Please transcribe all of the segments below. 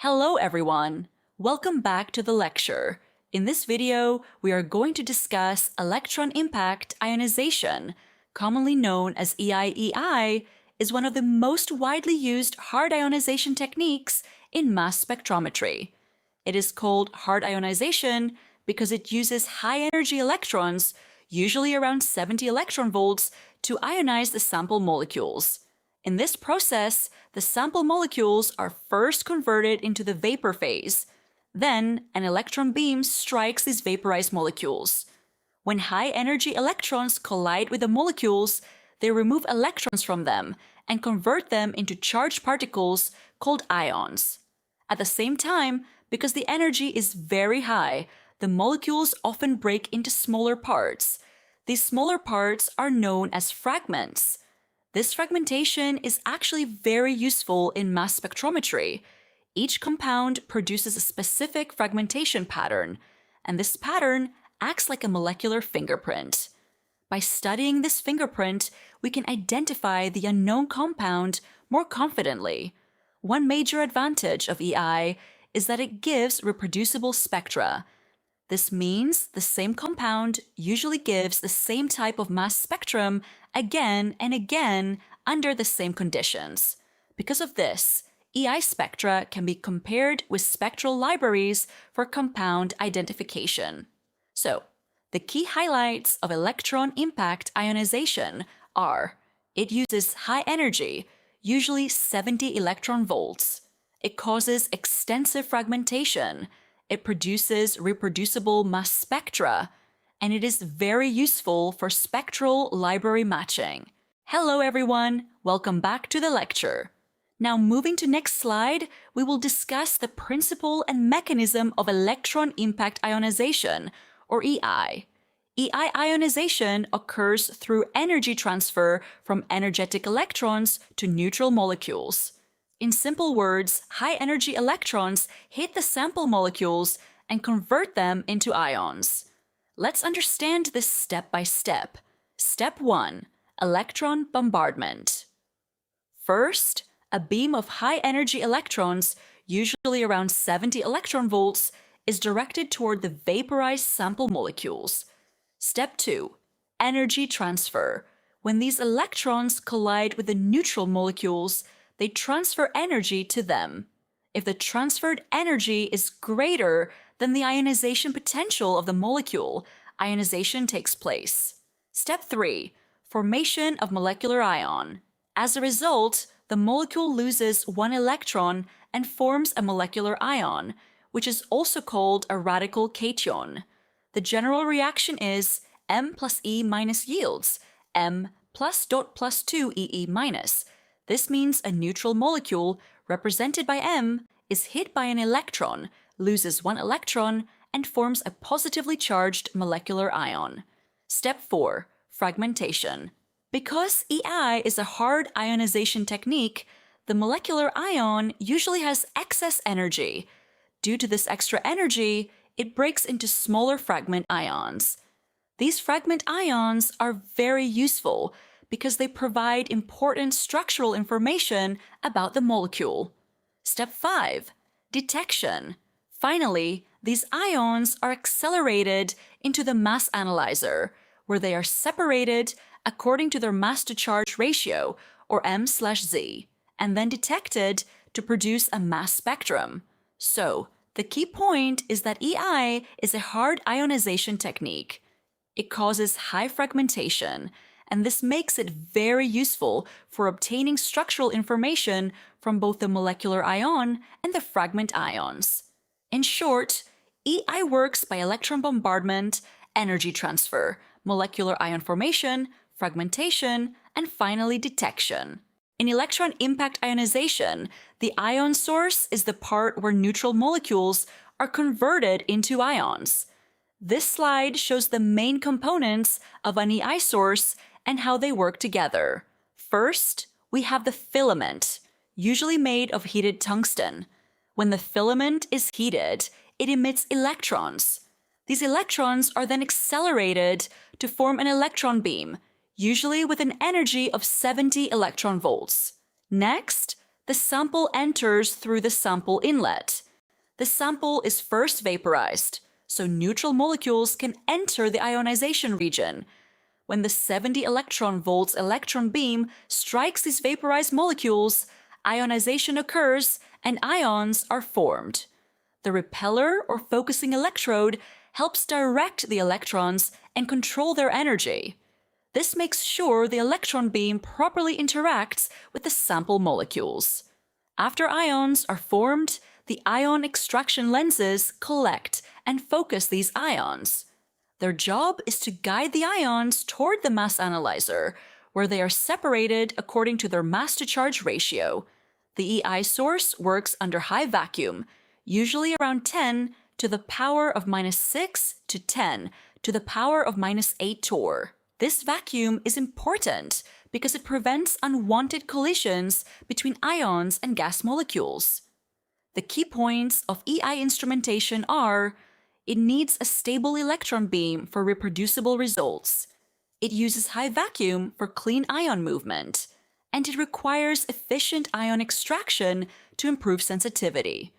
Hello everyone! Welcome back to the lecture. In this video, we are going to discuss electron impact ionization, commonly known as EIEI, is one of the most widely used hard ionization techniques in mass spectrometry. It is called hard ionization because it uses high-energy electrons, usually around 70 electron volts, to ionize the sample molecules. In this process, the sample molecules are first converted into the vapor phase. Then, an electron beam strikes these vaporized molecules. When high-energy electrons collide with the molecules, they remove electrons from them and convert them into charged particles called ions. At the same time, because the energy is very high, the molecules often break into smaller parts. These smaller parts are known as fragments. This fragmentation is actually very useful in mass spectrometry. Each compound produces a specific fragmentation pattern, and this pattern acts like a molecular fingerprint. By studying this fingerprint, we can identify the unknown compound more confidently. One major advantage of EI is that it gives reproducible spectra. This means the same compound usually gives the same type of mass spectrum again and again under the same conditions. Because of this, EI spectra can be compared with spectral libraries for compound identification. So, the key highlights of electron impact ionization are: it uses high energy, usually 70 electron volts. It causes extensive fragmentation. It produces reproducible mass spectra, and it is very useful for spectral library matching. Hello everyone, welcome back to the lecture. Now moving to next slide, we will discuss the principle and mechanism of electron impact ionization, or EI. EI ionization occurs through energy transfer from energetic electrons to neutral molecules. In simple words, high-energy electrons hit the sample molecules and convert them into ions. Let's understand this step by step. Step 1. Electron bombardment. First, a beam of high-energy electrons, usually around 70 electron volts, is directed toward the vaporized sample molecules. Step 2. Energy transfer. When these electrons collide with the neutral molecules, they transfer energy to them. If the transferred energy is greater than the ionization potential of the molecule, ionization takes place. Step 3. Formation of molecular ion. As a result, the molecule loses one electron and forms a molecular ion, which is also called a radical cation. The general reaction is M plus E minus yields M plus dot plus 2 EE minus. This means a neutral molecule, represented by M, is hit by an electron, loses one electron, and forms a positively charged molecular ion. Step 4. Fragmentation. Because EI is a hard ionization technique, the molecular ion usually has excess energy. Due to this extra energy, it breaks into smaller fragment ions. These fragment ions are very useful because they provide important structural information about the molecule. Step 5. Detection. Finally, these ions are accelerated into the mass analyzer, where they are separated according to their mass-to-charge ratio, or M/Z, and then detected to produce a mass spectrum. So, the key point is that EI is a hard ionization technique. It causes high fragmentation, and this makes it very useful for obtaining structural information from both the molecular ion and the fragment ions. In short, EI works by electron bombardment, energy transfer, molecular ion formation, fragmentation, and finally detection. In electron impact ionization, the ion source is the part where neutral molecules are converted into ions. This slide shows the main components of an EI source and how they work together. First, we have the filament, usually made of heated tungsten. When the filament is heated, it emits electrons. These electrons are then accelerated to form an electron beam, usually with an energy of 70 electron volts. Next, The sample enters through the sample inlet. The sample is first vaporized, so neutral molecules can enter the ionization region. When the 70 electron volts electron beam strikes these vaporized molecules, ionization occurs and ions are formed. The repeller or focusing electrode helps direct the electrons and control their energy. This makes sure the electron beam properly interacts with the sample molecules. After ions are formed, the ion extraction lenses collect and focus these ions. Their job is to guide the ions toward the mass analyzer, where they are separated according to their mass-to-charge ratio. The EI source works under high vacuum, usually around 10 to the power of -6 to 10 to the power of -8 torr. This vacuum is important because it prevents unwanted collisions between ions and gas molecules. The key points of EI instrumentation are: it needs a stable electron beam for reproducible results, it uses high vacuum for clean ion movement, and it requires efficient ion extraction to improve sensitivity.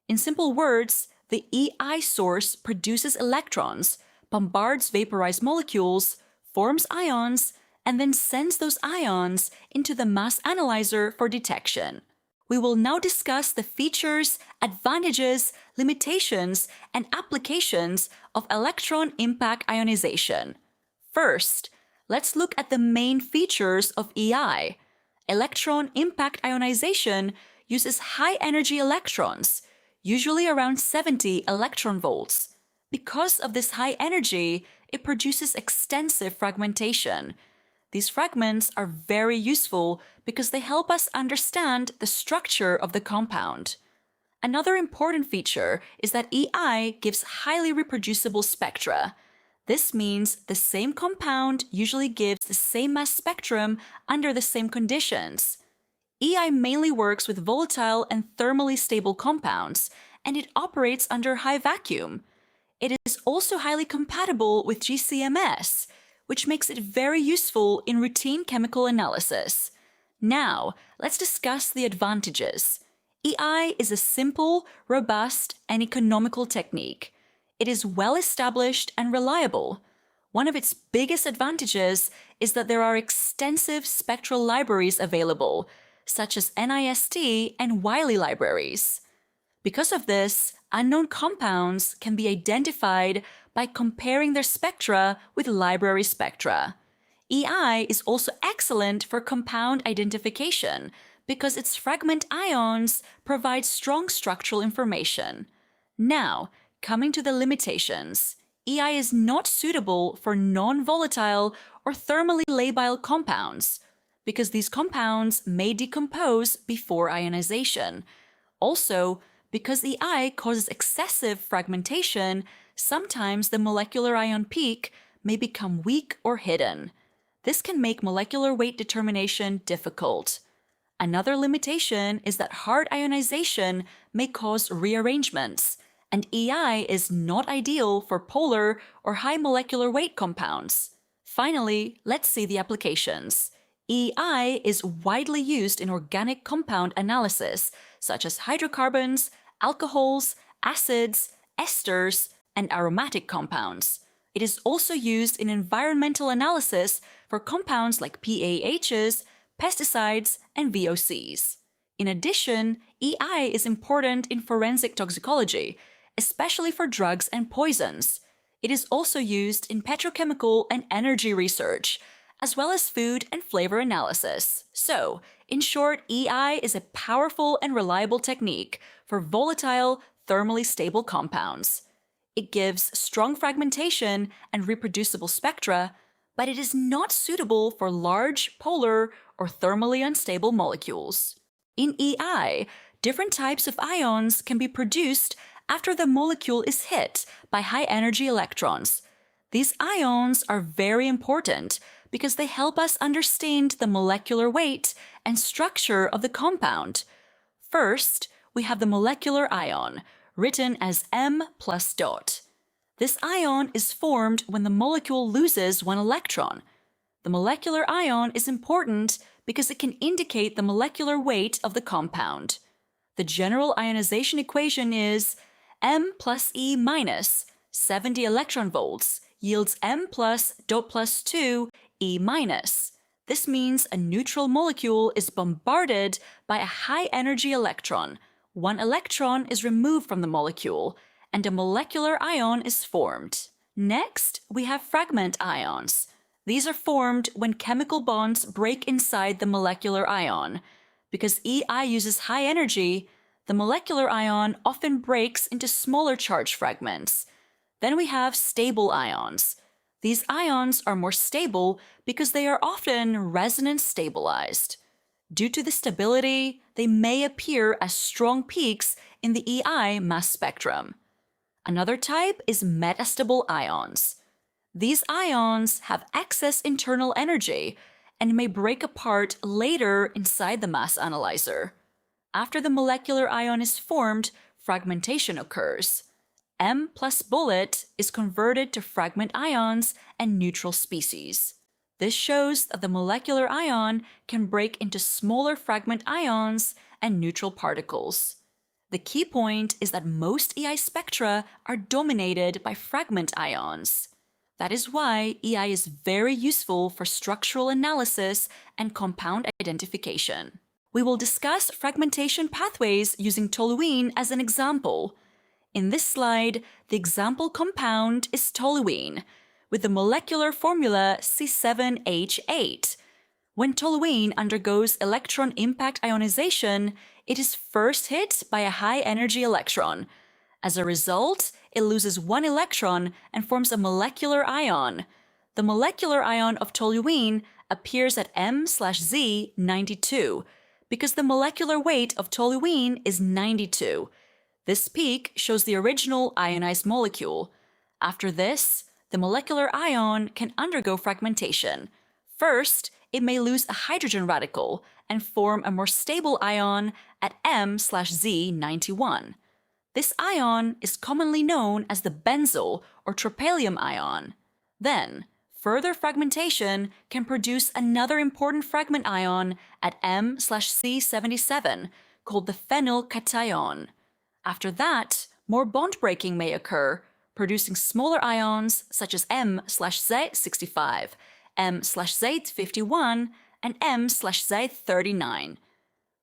In simple words, the EI source produces electrons, bombards vaporized molecules, forms ions, and then sends those ions into the mass analyzer for detection. We will now discuss the features, advantages, limitations, and applications of electron impact ionization. First, let's look at the main features of EI. Electron impact ionization uses high-energy electrons, usually around 70 electron volts. Because of this high energy, it produces extensive fragmentation. These fragments are very useful because they help us understand the structure of the compound. Another important feature is that EI gives highly reproducible spectra. This means the same compound usually gives the same mass spectrum under the same conditions. EI mainly works with volatile and thermally stable compounds, and it operates under high vacuum. It is also highly compatible with GCMS, which makes it very useful in routine chemical analysis. Now, let's discuss the advantages. EI is a simple, robust, and economical technique. It is well established and reliable. One of its biggest advantages is that there are extensive spectral libraries available, such as NIST and Wiley libraries. Because of this, unknown compounds can be identified by comparing their spectra with library spectra. EI is also excellent for compound identification because its fragment ions provide strong structural information. Now, coming to the limitations, EI is not suitable for non-volatile or thermally labile compounds because these compounds may decompose before ionization. Also, because EI causes excessive fragmentation, sometimes the molecular ion peak may become weak or hidden. This can make molecular weight determination difficult. Another limitation is that hard ionization may cause rearrangements, and EI is not ideal for polar or high molecular weight compounds. Finally, let's see the applications. EI is widely used in organic compound analysis, such as hydrocarbons, alcohols, acids, esters, and aromatic compounds. It is also used in environmental analysis for compounds like PAHs, pesticides, and VOCs. In addition, EI is important in forensic toxicology, especially for drugs and poisons. It is also used in petrochemical and energy research, as well as food and flavor analysis. So, in short, EI is a powerful and reliable technique for volatile, thermally stable compounds. It gives strong fragmentation and reproducible spectra, but it is not suitable for large, polar, or thermally unstable molecules. In EI, different types of ions can be produced after the molecule is hit by high-energy electrons. These ions are very important because they help us understand the molecular weight and structure of the compound. First, we have the molecular ion, written as M plus dot. This ion is formed when the molecule loses one electron. The molecular ion is important because it can indicate the molecular weight of the compound. The general ionization equation is M plus E minus 70 electron volts yields M plus dot plus 2 E minus. This means a neutral molecule is bombarded by a high-energy electron. One electron is removed from the molecule, and a molecular ion is formed. Next, we have fragment ions. These are formed when chemical bonds break inside the molecular ion. Because EI uses high energy, the molecular ion often breaks into smaller charge fragments. Then we have stable ions. These ions are more stable because they are often resonance stabilized. Due to the stability, they may appear as strong peaks in the EI mass spectrum. Another type is metastable ions. These ions have excess internal energy and may break apart later inside the mass analyzer. After the molecular ion is formed, fragmentation occurs. M plus bullet is converted to fragment ions and neutral species. This shows that the molecular ion can break into smaller fragment ions and neutral particles. The key point is that most EI spectra are dominated by fragment ions. That is why EI is very useful for structural analysis and compound identification. We will discuss fragmentation pathways using toluene as an example. In this slide, the example compound is toluene, with the molecular formula C7H8. When toluene undergoes electron impact ionization, it is first hit by a high-energy electron. As a result, it loses one electron and forms a molecular ion. The molecular ion of toluene appears at M/Z 92 because the molecular weight of toluene is 92. This peak shows the original ionized molecule. After this, the molecular ion can undergo fragmentation. First, it may lose a hydrogen radical and form a more stable ion at M/Z 91. This ion is commonly known as the benzyl or tropylium ion. Then, further fragmentation can produce another important fragment ion at M/C77 called the phenylcation. After that, more bond breaking may occur, producing smaller ions such as M/Z65, M/Z51, and M/Z39.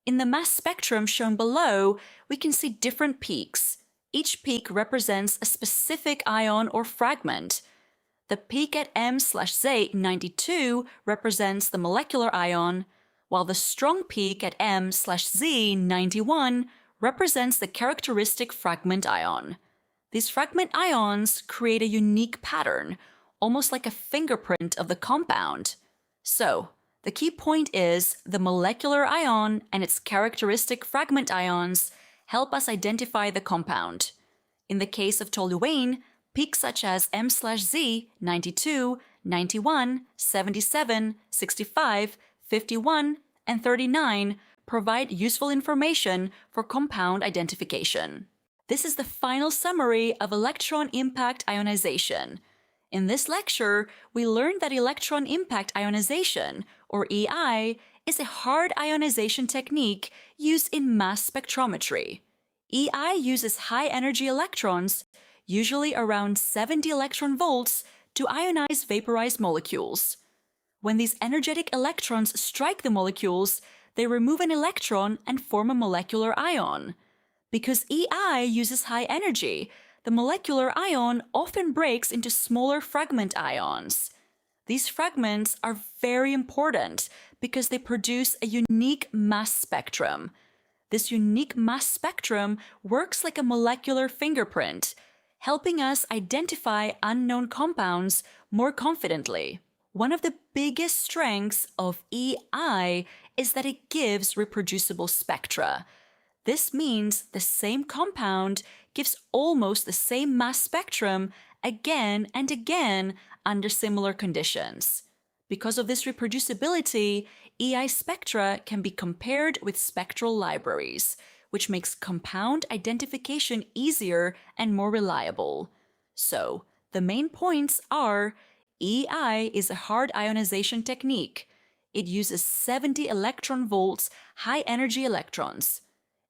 In the mass spectrum shown below, we can see different peaks. Each peak represents a specific ion or fragment. The peak at M/Z92 represents the molecular ion, while the strong peak at M/Z91 represents the characteristic fragment ion. These fragment ions create a unique pattern, almost like a fingerprint of the compound. So, the key point is the molecular ion and its characteristic fragment ions help us identify the compound. In the case of toluene, peaks such as M/Z 92, 91, 77, 65, 51, and 39 provide useful information for compound identification. This is the final summary of electron impact ionization. In this lecture, we learned that electron impact ionization, or EI, is a hard ionization technique used in mass spectrometry. EI uses high-energy electrons, usually around 70 electron volts, to ionize vaporized molecules. When these energetic electrons strike the molecules, they remove an electron and form a molecular ion. Because EI uses high energy, the molecular ion often breaks into smaller fragment ions. These fragments are very important because they produce a unique mass spectrum. This unique mass spectrum works like a molecular fingerprint, helping us identify unknown compounds more confidently. One of the biggest strengths of EI is that it gives reproducible spectra. This means the same compound gives almost the same mass spectrum again and again under similar conditions. Because of this reproducibility, EI spectra can be compared with spectral libraries, which makes compound identification easier and more reliable. So, the main points are: EI is a hard ionization technique. It uses 70 electron volts high-energy electrons.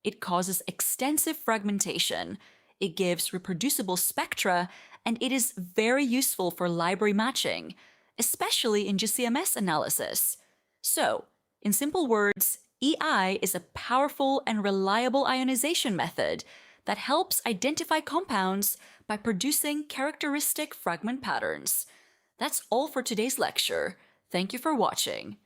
It causes extensive fragmentation. It gives reproducible spectra, and it is very useful for library matching, especially in GCMS analysis. So, in simple words, EI is a powerful and reliable ionization method that helps identify compounds by producing characteristic fragment patterns. That's all for today's lecture. Thank you for watching.